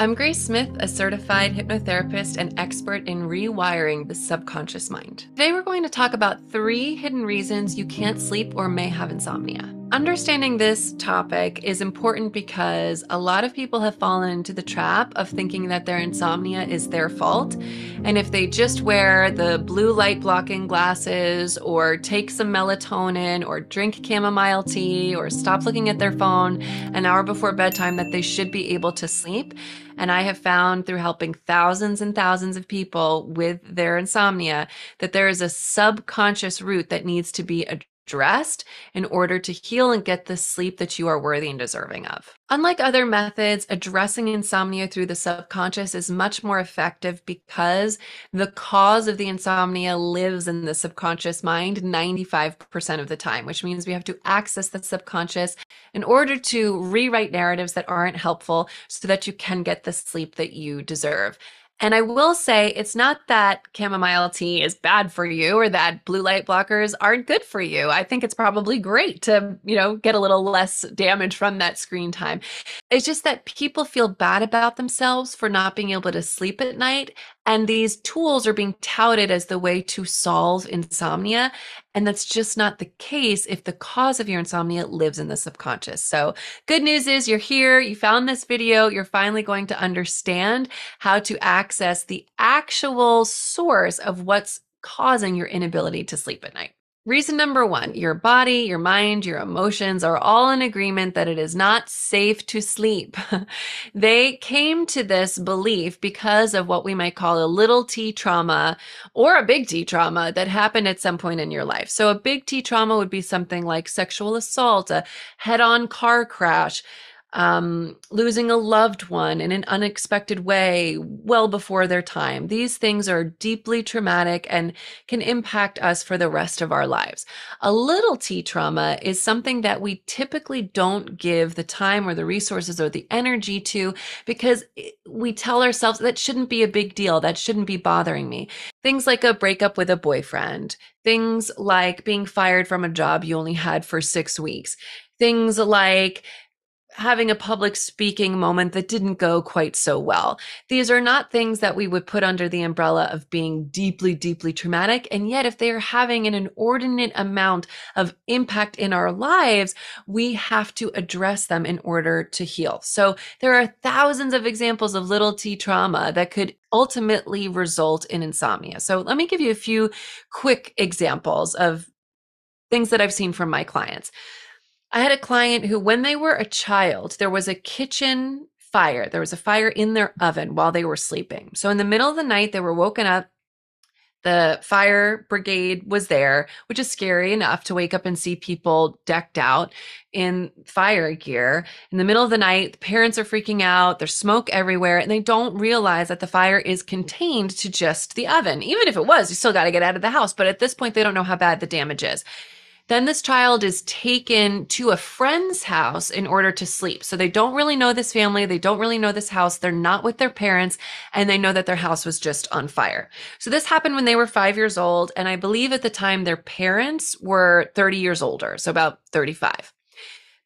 I'm Grace Smith, a certified hypnotherapist and expert in rewiring the subconscious mind. Today, we're going to talk about 3 hidden reasons you can't sleep or may have insomnia. Understanding this topic is important because a lot of people have fallen into the trap of thinking that their insomnia is their fault. And if they just wear the blue light blocking glasses or take some melatonin or drink chamomile tea or stop looking at their phone an hour before bedtime, that they should be able to sleep. And I have found through helping thousands and thousands of people with their insomnia that there is a subconscious root that needs to be addressed in order to heal and get the sleep that you are worthy and deserving of. Unlike other methods, addressing insomnia through the subconscious is much more effective because the cause of the insomnia lives in the subconscious mind 95% of the time, which means we have to access the subconscious in order to rewrite narratives that aren't helpful so that you can get the sleep that you deserve. And I will say, it's not that chamomile tea is bad for you or that blue light blockers aren't good for you. I think it's probably great to, get a little less damage from that screen time. It's just that people feel bad about themselves for not being able to sleep at night. And these tools are being touted as the way to solve insomnia. And that's just not the case if the cause of your insomnia lives in the subconscious. So good news is you're here, you found this video, you're finally going to understand how to access the actual source of what's causing your inability to sleep at night. Reason number 1, your body, your mind, your emotions are all in agreement that it is not safe to sleep. They came to this belief because of what we might call a little t trauma or a big T trauma that happened at some point in your life. So a big T trauma would be something like sexual assault, a head-on car crash, losing a loved one in an unexpected way well before their time. These things are deeply traumatic and can impact us for the rest of our lives. A little T trauma is something that we typically don't give the time or the resources or the energy to because we tell ourselves that shouldn't be a big deal. That shouldn't be bothering me. Things like a breakup with a boyfriend, things like being fired from a job you only had for 6 weeks, things like having a public speaking moment that didn't go quite so well. These are not things that we would put under the umbrella of being deeply, deeply traumatic. And yet, if they are having an inordinate amount of impact in our lives, we have to address them in order to heal. So there are thousands of examples of little t trauma that could ultimately result in insomnia. So let me give you a few quick examples of things that I've seen from my clients. I had a client who, when they were a child, there was a kitchen fire. There was a fire in their oven while they were sleeping. So in the middle of the night, they were woken up. The fire brigade was there, which is scary enough to wake up and see people decked out in fire gear. In the middle of the night, the parents are freaking out. There's smoke everywhere, and they don't realize that the fire is contained to just the oven. Even if it was, you still got to get out of the house. But at this point, they don't know how bad the damage is. Then this child is taken to a friend's house in order to sleep. So they don't really know this family. They don't really know this house. They're not with their parents, and they know that their house was just on fire. So this happened when they were 5 years old. And I believe at the time their parents were 30 years older, so about 35.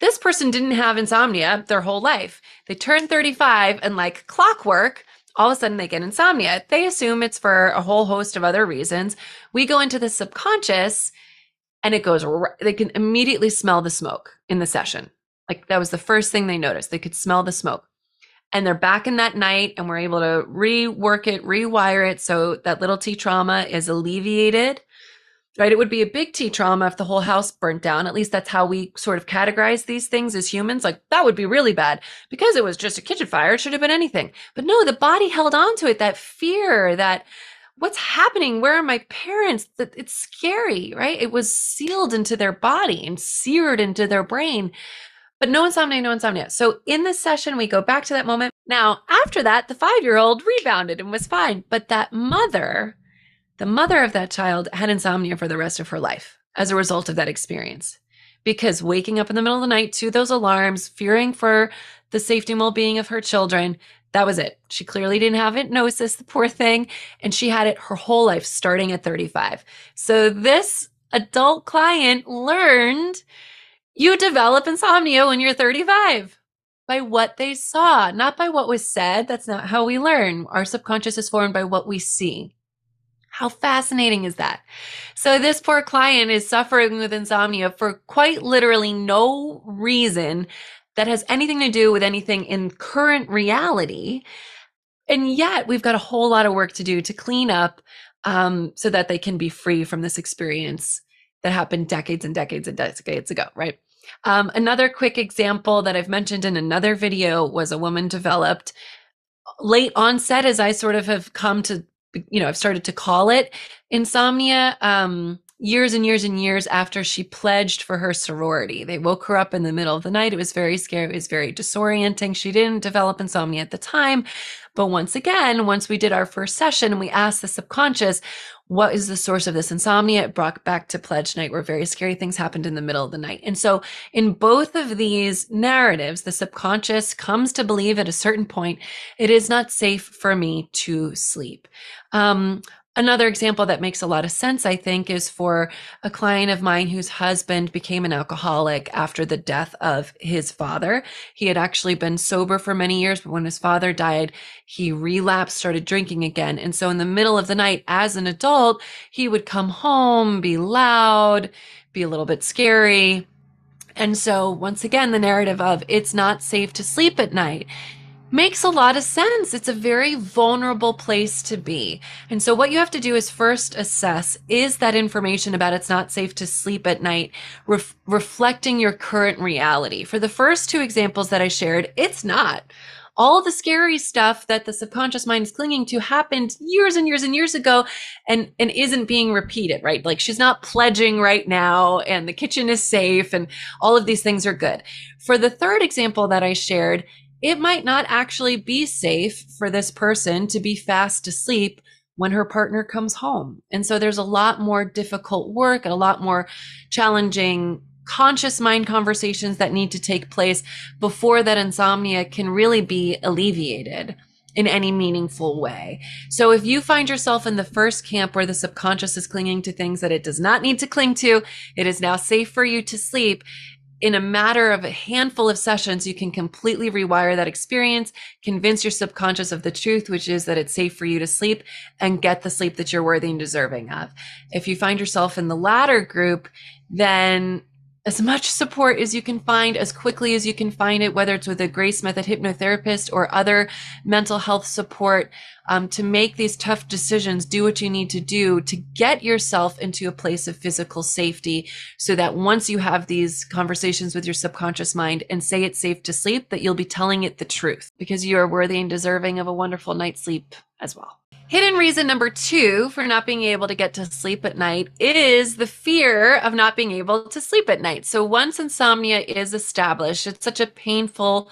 This person didn't have insomnia their whole life. They turned 35 and like clockwork, all of a sudden they get insomnia. They assume it's for a whole host of other reasons. We go into the subconscious and it goes, they can immediately smell the smoke in the session. Like that was the first thing they noticed. They could smell the smoke. And they're back in that night and we're able to rework it, rewire it so that little T trauma is alleviated, right? It would be a big T trauma if the whole house burnt down. At least that's how we sort of categorize these things as humans. Like that would be really bad because it was just a kitchen fire. It should have been anything. But no, the body held on to it, that fear, that what's happening? Where are my parents? It's scary, right? It was sealed into their body and seared into their brain. But no insomnia, no insomnia. So in this session, we go back to that moment. Now, after that, the 5-year-old rebounded and was fine. But that mother, the mother of that child, had insomnia for the rest of her life as a result of that experience. Because waking up in the middle of the night to those alarms, fearing for the safety and well-being of her children, that was it. She clearly didn't have hypnosis, the poor thing, and she had it her whole life starting at 35. So this adult client learned you develop insomnia when you're 35. by what they saw, not by what was said. That's not how we learn. Our subconscious is formed by what we see. How fascinating is that? So this poor client is suffering with insomnia for quite literally no reason that has anything to do with anything in current reality. And yet we've got a whole lot of work to do to clean up so that they can be free from this experience that happened decades and decades and decades ago, right? Another quick example that I've mentioned in another video was a woman developed late onset, as I sort of have come to, I've started to call it insomnia, years and years and years after she pledged for her sorority. They woke her up in the middle of the night. It was very scary. It was very disorienting. She didn't develop insomnia at the time. But once we did our first session and we asked the subconscious, what is the source of this insomnia? It brought back to pledge night where very scary things happened in the middle of the night. And so in both of these narratives, the subconscious comes to believe at a certain point, it is not safe for me to sleep. Another example that makes a lot of sense, I think, is for a client of mine whose husband became an alcoholic after the death of his father. He had actually been sober for many years, but when his father died, he relapsed, started drinking again. And so in the middle of the night, as an adult, he would come home, be loud, be a little bit scary. And so once again, the narrative of it's not safe to sleep at night makes a lot of sense. It's a very vulnerable place to be. And so what you have to do is first assess, is that information about it's not safe to sleep at night reflecting your current reality? For the first two examples that I shared, it's not. All the scary stuff that the subconscious mind is clinging to happened years and years and years ago and isn't being repeated, right? Like she's not pledging right now and the kitchen is safe and all of these things are good. For the third example that I shared, it might not actually be safe for this person to be fast asleep when her partner comes home. And so there's a lot more difficult work and a lot more challenging conscious mind conversations that need to take place before that insomnia can really be alleviated in any meaningful way. So if you find yourself in the first camp where the subconscious is clinging to things that it does not need to cling to, it is now safe for you to sleep. In a matter of a handful of sessions, you can completely rewire that experience, convince your subconscious of the truth, which is that it's safe for you to sleep and get the sleep that you're worthy and deserving of. If you find yourself in the latter group, then as much support as you can find, as quickly as you can find it, whether it's with a Grace Method hypnotherapist or other mental health support, to make these tough decisions, do what you need to do to get yourself into a place of physical safety so that once you have these conversations with your subconscious mind and say it's safe to sleep, that you'll be telling it the truth because you are worthy and deserving of a wonderful night's sleep as well. Hidden reason number 2 for not being able to get to sleep at night is the fear of not being able to sleep at night. So once insomnia is established, it's such a painful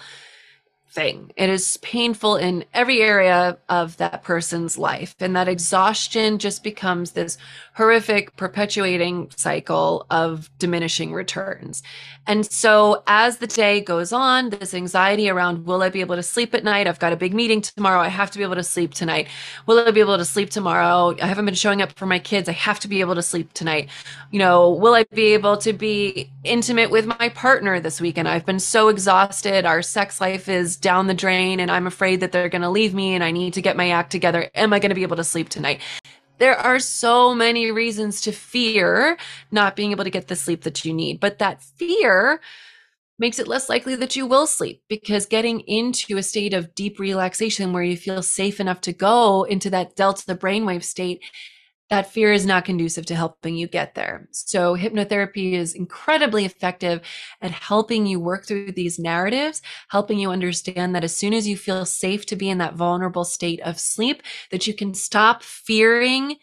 thing. It is painful in every area of that person's life. And that exhaustion just becomes this horrific perpetuating cycle of diminishing returns. And so as the day goes on, this anxiety around, will I be able to sleep at night? I've got a big meeting tomorrow. I have to be able to sleep tonight. Will I be able to sleep tomorrow? I haven't been showing up for my kids. I have to be able to sleep tonight. Will I be able to be intimate with my partner this weekend? I've been so exhausted. Our sex life is down the drain and I'm afraid that they're going to leave me and I need to get my act together. Am I going to be able to sleep tonight? There are so many reasons to fear not being able to get the sleep that you need, but that fear makes it less likely that you will sleep because getting into a state of deep relaxation where you feel safe enough to go into that delta brainwave state, that fear is not conducive to helping you get there. So hypnotherapy is incredibly effective at helping you work through these narratives, helping you understand that as soon as you feel safe to be in that vulnerable state of sleep, that you can stop fearing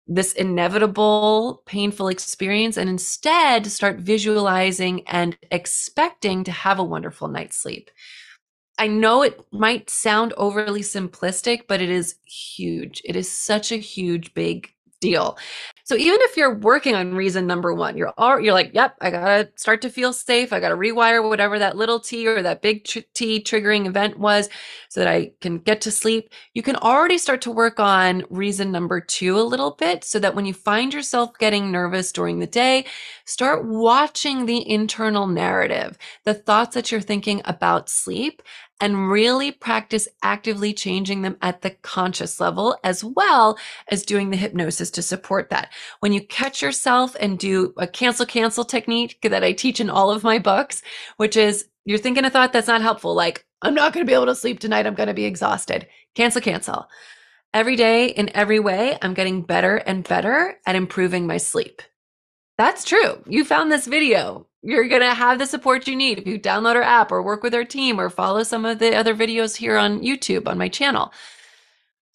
this inevitable painful experience and instead start visualizing and expecting to have a wonderful night's sleep. I know it might sound overly simplistic, but it is huge. It is such a huge, big deal. So even if you're working on reason number one, you're like, yep, I gotta start to feel safe. I gotta rewire whatever that little T or that big T triggering event was so that I can get to sleep. You can already start to work on reason number two a little bit so that when you find yourself getting nervous during the day, start watching the internal narrative, the thoughts that you're thinking about sleep, and really practice actively changing them at the conscious level, as well as doing the hypnosis to support that. When you catch yourself and do a cancel technique that I teach in all of my books, which is you're thinking a thought that's not helpful, like, I'm not going to be able to sleep tonight, I'm going to be exhausted. Cancel. Every day, in every way, I'm getting better and better at improving my sleep. That's true. You found this video. You're going to have the support you need if you download our app or work with our team or follow some of the other videos here on YouTube on my channel.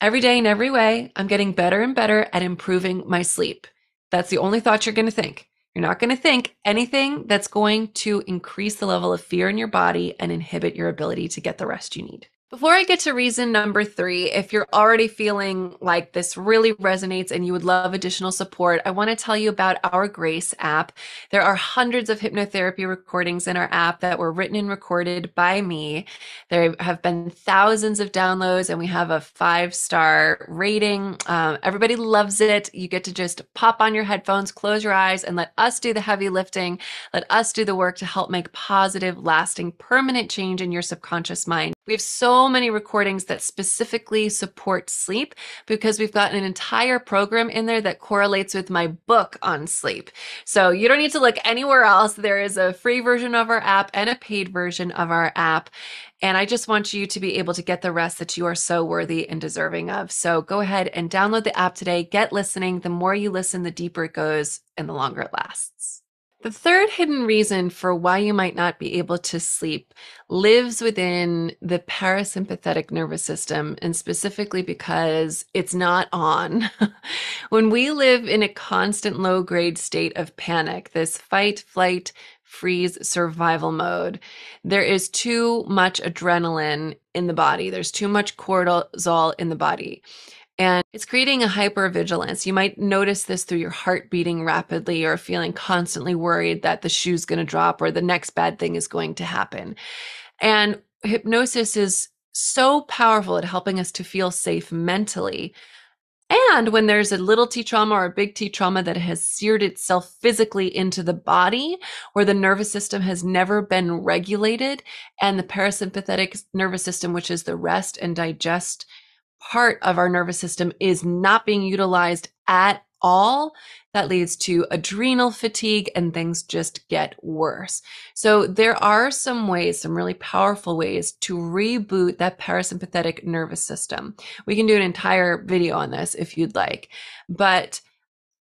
Every day in every way, I'm getting better and better at improving my sleep. That's the only thought you're going to think. You're not going to think anything that's going to increase the level of fear in your body and inhibit your ability to get the rest you need. Before I get to reason number three, if you're already feeling like this really resonates and you would love additional support, I want to tell you about our Grace app. There are hundreds of hypnotherapy recordings in our app that were written and recorded by me. There have been thousands of downloads and we have a 5-star rating. Everybody loves it. You get to just pop on your headphones, close your eyes, and let us do the heavy lifting. Let us do the work to help make positive, lasting, permanent change in your subconscious mind. We have so many recordings that specifically support sleep because we've got an entire program in there that correlates with my book on sleep. So you don't need to look anywhere else. There is a free version of our app and a paid version of our app. And I just want you to be able to get the rest that you are so worthy and deserving of. So go ahead and download the app today. Get listening. The more you listen, the deeper it goes and the longer it lasts. The third hidden reason for why you might not be able to sleep lives within the parasympathetic nervous system, and specifically because it's not on. When we live in a constant low-grade state of panic, this fight, flight, freeze, survival mode, there is too much adrenaline in the body. There's too much cortisol in the body. And it's creating a hypervigilance. You might notice this through your heart beating rapidly or feeling constantly worried that the shoe's going to drop or the next bad thing is going to happen. And hypnosis is so powerful at helping us to feel safe mentally. And when there's a little T trauma or a big T trauma that has seared itself physically into the body, where the nervous system has never been regulated, and the parasympathetic nervous system, which is the rest and digest part of our nervous system, is not being utilized at all, that leads to adrenal fatigue and things just get worse. So there are some ways, some really powerful ways to reboot that parasympathetic nervous system. We can do an entire video on this if you'd like, but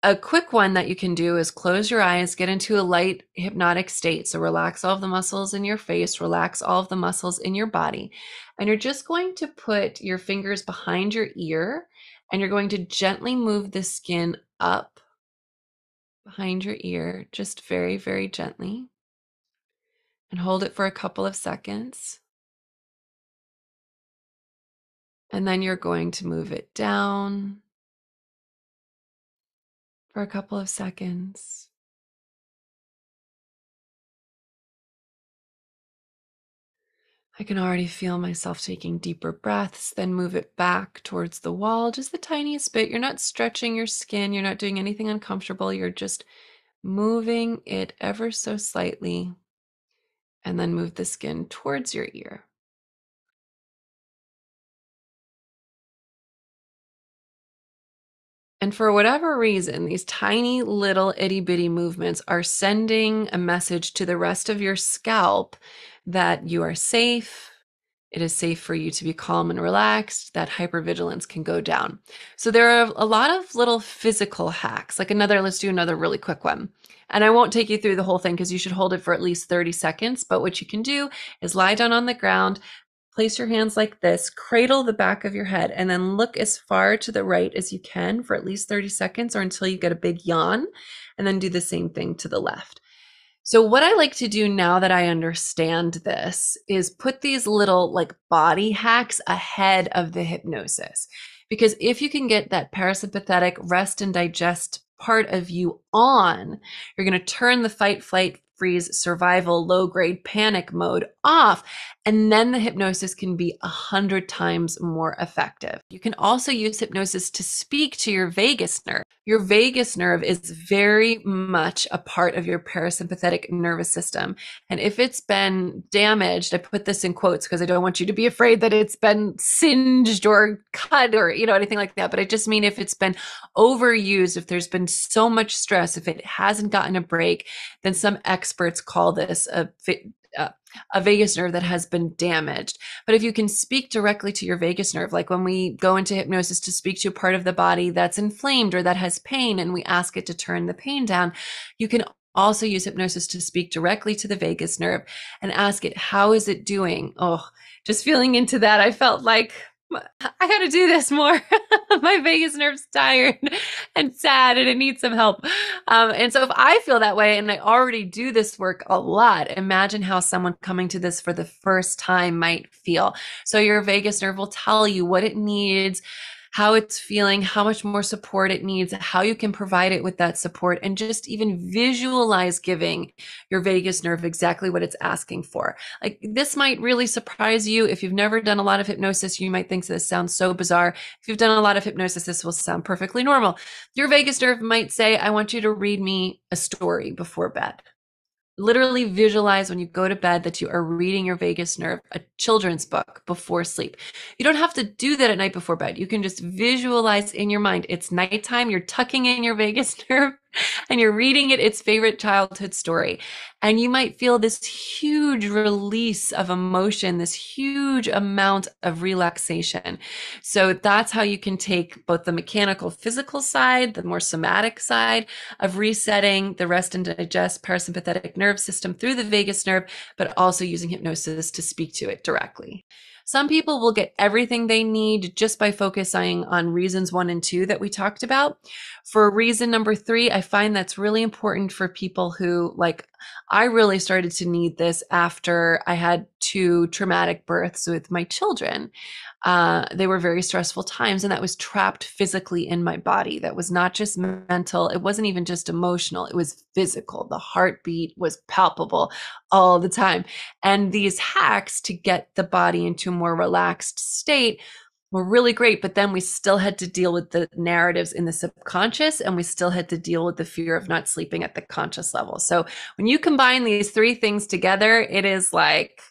a quick one that you can do is close your eyes, get into a light hypnotic state. So relax all of the muscles in your face, relax all of the muscles in your body. And you're just going to put your fingers behind your ear and you're going to gently move the skin up behind your ear, just very, very gently. And hold it for a couple of seconds. And then you're going to move it down for a couple of seconds. I can already feel myself taking deeper breaths, then move it back towards the wall, just the tiniest bit. You're not stretching your skin. You're not doing anything uncomfortable. You're just moving it ever so slightly, and then move the skin towards your ear. And for whatever reason, these tiny little itty bitty movements are sending a message to the rest of your scalp that you are safe. It is safe for you to be calm and relaxed, that hypervigilance can go down. So there are a lot of little physical hacks, let's do another really quick one. And I won't take you through the whole thing because you should hold it for at least 30 seconds. But what you can do is lie down on the ground, place your hands like this, cradle the back of your head, and then look as far to the right as you can for at least 30 seconds or until you get a big yawn, and then do the same thing to the left. So what I like to do now that I understand this is put these little body hacks ahead of the hypnosis. Because if you can get that parasympathetic rest and digest part of you on. You're going to turn the fight, flight, freeze, survival, low grade panic mode off. And then the hypnosis can be 100 times more effective. You can also use hypnosis to speak to your vagus nerve. Your vagus nerve is very much a part of your parasympathetic nervous system. And if it's been damaged, I put this in quotes because I don't want you to be afraid that it's been singed or cut or, anything like that. But I just mean if it's been overused, if there's been so much stress, if it hasn't gotten a break, then some experts call this a vagus nerve that has been damaged. But if you can speak directly to your vagus nerve, like when we go into hypnosis to speak to a part of the body that's inflamed or that has pain, and we ask it to turn the pain down, you can also use hypnosis to speak directly to the vagus nerve and ask it, how is it doing? Oh, just feeling into that, I felt like I got to do this more. My vagus nerve's tired and sad and it needs some help. And so if I feel that way and I already do this work a lot, imagine how someone coming to this for the first time might feel. So your vagus nerve will tell you what it needs, how it's feeling, how much more support it needs, how you can provide it with that support, and just even visualize giving your vagus nerve exactly what it's asking for. Like, this might really surprise you. If you've never done a lot of hypnosis, you might think this sounds so bizarre. If you've done a lot of hypnosis, this will sound perfectly normal. Your vagus nerve might say, I want you to read me a story before bed. Literally visualize when you go to bed that you are reading your vagus nerve a children's book before sleep. You don't have to do that at night before bed. You can just visualize in your mind. It's nighttime. You're tucking in your vagus nerve and you're reading it its favorite childhood story. And you might feel this huge release of emotion, this huge amount of relaxation. So that's how you can take both the mechanical, physical side, the more somatic side of resetting the rest and digest parasympathetic nerve system through the vagus nerve, but also using hypnosis to speak to it directly. Some people will get everything they need just by focusing on reasons 1 and 2 that we talked about. For reason number 3, I find that's really important for people who, like, I really started to need this after I had 2 traumatic births with my children. They were very stressful times, and that was trapped physically in my body. That was not just mental. It wasn't even just emotional. It was physical. The heartbeat was palpable all the time. And these hacks to get the body into a more relaxed state were really great, but then we still had to deal with the narratives in the subconscious, and we still had to deal with the fear of not sleeping at the conscious level. So when you combine these 3 things together, it is like,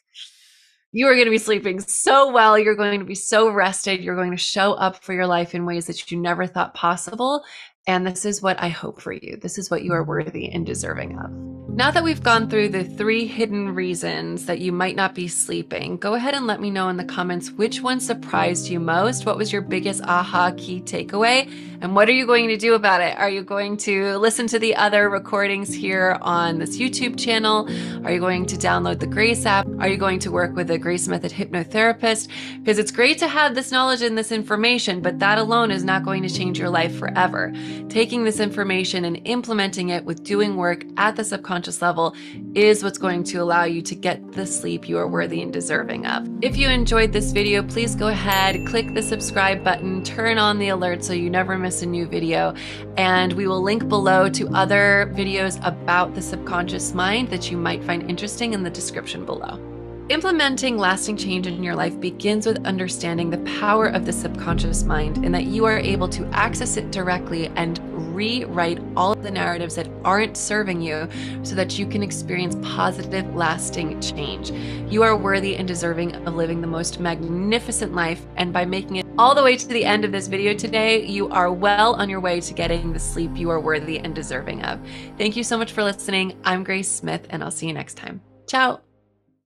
you are going to be sleeping so well. You're going to be so rested. You're going to show up for your life in ways that you never thought possible. And this is what I hope for you. This is what you are worthy and deserving of. Now that we've gone through the 3 hidden reasons that you might not be sleeping, go ahead and let me know in the comments which one surprised you most. What was your biggest aha key takeaway? And what are you going to do about it? Are you going to listen to the other recordings here on this YouTube channel? Are you going to download the Grace app? Are you going to work with a Grace Method hypnotherapist? Because it's great to have this knowledge and this information, but that alone is not going to change your life forever. Taking this information and implementing it with doing work at the subconscious level is what's going to allow you to get the sleep you are worthy and deserving of. If you enjoyed this video, please go ahead, click the subscribe button, turn on the alert so you never miss a new video, and we will link below to other videos about the subconscious mind that you might find interesting in the description below. Implementing lasting change in your life begins with understanding the power of the subconscious mind, and that you are able to access it directly and rewrite all of the narratives that aren't serving you so that you can experience positive, lasting change. You are worthy and deserving of living the most magnificent life, and by making it all the way to the end of this video today, you are well on your way to getting the sleep you are worthy and deserving of. Thank you so much for listening. I'm Grace Smith, and I'll see you next time. Ciao.